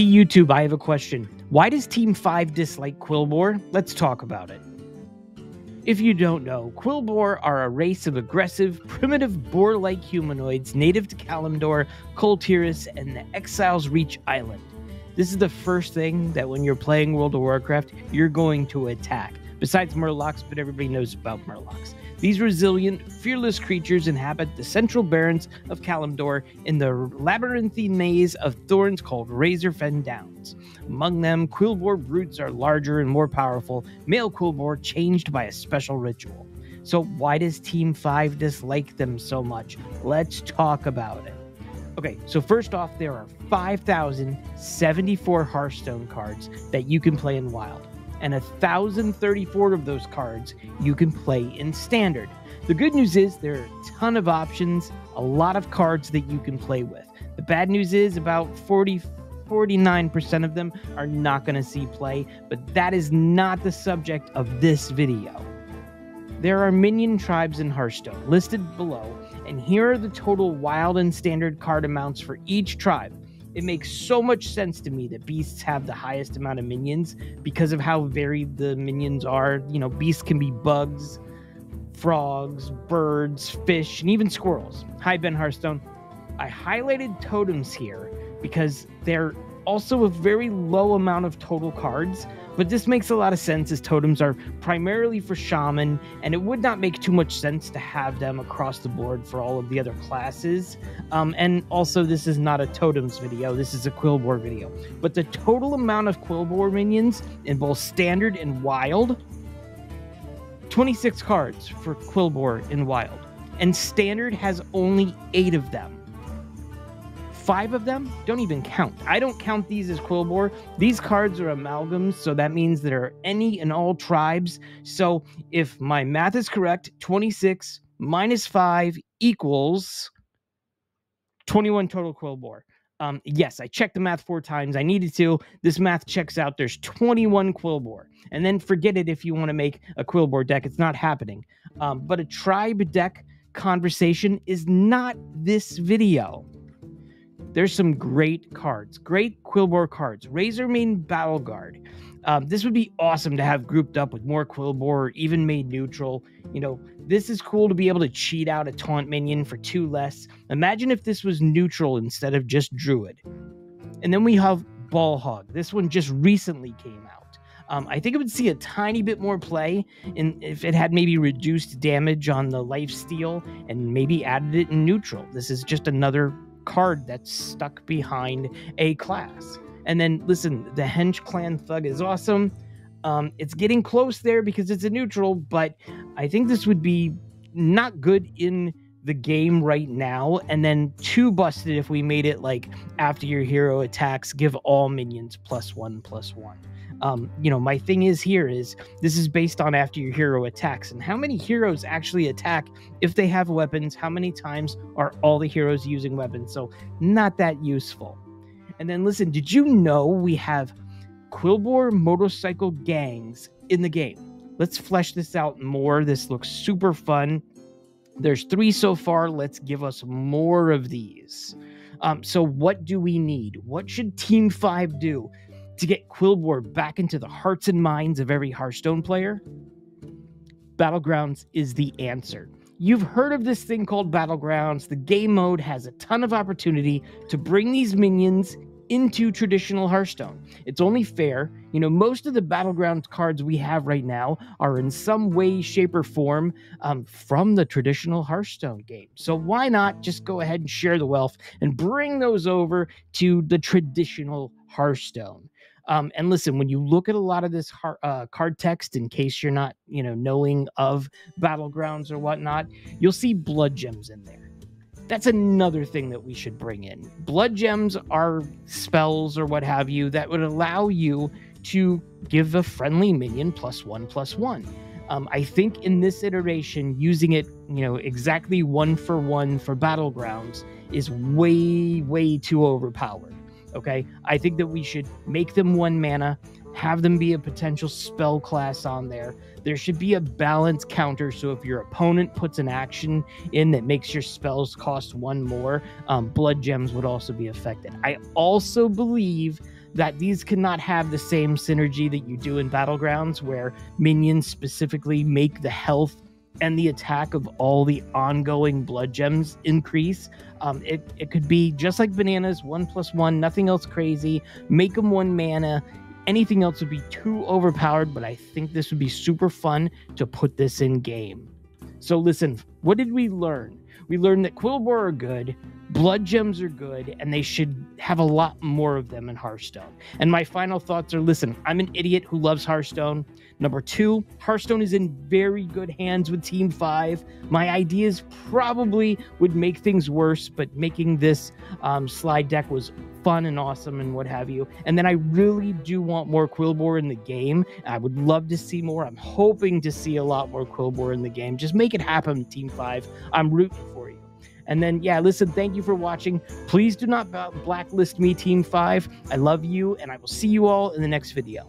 Hey YouTube, I have a question. Why does Team 5 dislike Quilboar? Let's talk about it. If you don't know, Quilboar are a race of aggressive, primitive boar-like humanoids native to Kalimdor, Kul Tiras, and the Exiles Reach Island. This is the first thing that when you're playing World of Warcraft, you're going to attack. Besides Murlocs, but everybody knows about Murlocs. These resilient, fearless creatures inhabit the central barrens of Kalimdor in the labyrinthine maze of thorns called Razorfen Downs. Among them, Quilboar brutes are larger and more powerful, male Quilboar changed by a special ritual. So why does Team 5 dislike them so much? Let's talk about it. Okay, so first off, there are 5,074 Hearthstone cards that you can play in Wild, and 1,034 of those cards you can play in Standard. The good news is there are a ton of options, a lot of cards that you can play with. The bad news is about 49% of them are not going to see play, but that is not the subject of this video. There are minion tribes in Hearthstone listed below, and here are the total Wild and Standard card amounts for each tribe. It makes so much sense to me that beasts have the highest amount of minions because of how varied the minions are. You know, beasts can be bugs, frogs, birds, fish, and even squirrels. Hi, Ben Hearthstone. I highlighted totems here because they're also a very low amount of total cards, but this makes a lot of sense as totems are primarily for shaman, and it would not make too much sense to have them across the board for all of the other classes. And also, this is not a totems video, this is a Quilboar video. But the total amount of Quilboar minions in both Standard and Wild, 26 cards for Quilboar in Wild, and Standard has only 8 of them. 5 of them don't even count. I don't count these as Quilboar. These cards are amalgams, so that means there are any and all tribes. So if my math is correct, 26 minus 5 equals 21 total Quilboar. Yes, I checked the math 4 times. I needed to. This math checks out. There's 21 Quilboar. And then forget it if you want to make a Quilboar deck. It's not happening. But a tribe deck conversation is not this video. There's some great cards, great Quilboar cards. Razormane Battle Guard. This would be awesome to have grouped up with more Quilboar, even made neutral. You know, this is cool to be able to cheat out a taunt minion for 2 less. Imagine if this was neutral instead of just Druid. And then we have Ball Hog. This one just recently came out. I think it would see a tiny bit more play if it had maybe reduced damage on the lifesteal and maybe added it in neutral. This is just another card that's stuck behind a class. And then listen, the Hench Clan Thug is awesome. It's getting close there because it's a neutral, but I think this would be not good in the game right now, and then too busted if we made it like after your hero attacks, give all minions +1/+1. You know, my thing is here is this is based on after your hero attacks, and how many heroes actually attack if they have weapons. How many times are all the heroes using weapons? So not that useful. And then listen, did you know we have Quilboar motorcycle gangs in the game? Let's flesh this out more. This looks super fun. There's 3 so far. Let's give us more of these. So what do we need? What should Team 5 do to get Quilboar back into the hearts and minds of every Hearthstone player? Battlegrounds is the answer. You've heard of this thing called Battlegrounds. The game mode has a ton of opportunity to bring these minions into traditional Hearthstone. It's only fair. You know, most of the Battlegrounds cards we have right now are in some way, shape, or form from the traditional Hearthstone game. So why not just go ahead and share the wealth and bring those over to the traditional Hearthstone? And listen, when you look at a lot of this card text, in case you're not, you know, knowing of Battlegrounds or whatnot, you'll see blood gems in there. That's another thing that we should bring in. Blood gems are spells or what have you that would allow you to give a friendly minion +1/+1. I think in this iteration, using it, you know, exactly 1-for-1 for Battlegrounds is way too overpowered. Okay, I think that we should make them 1 mana, have them be a potential spell class on there. There should be a balance counter, so if your opponent puts an action in that makes your spells cost 1 more, blood gems would also be affected. I also believe that these cannot have the same synergy that you do in Battlegrounds, where minions specifically make the health and the attack of all the ongoing blood gems increase. It could be just like bananas, 1+1, nothing else crazy. Make them 1 mana. Anything else would be too overpowered, but I think this would be super fun to put this in game. So listen, what did we learn? We learned that Quilboar are good, blood gems are good, and they should have a lot more of them in Hearthstone. And my final thoughts are, listen, I'm an idiot who loves Hearthstone. Number 2, Hearthstone is in very good hands with Team 5. My ideas probably would make things worse, but making this slide deck was fun and awesome and what have you. And then I really do want more Quilboar in the game. I would love to see more. I'm hoping to see a lot more Quilboar in the game. Just make it happen, Team 5. I'm rooting for you. And then, yeah, listen, thank you for watching. Please do not blacklist me, Team 5. I love you, and I will see you all in the next video.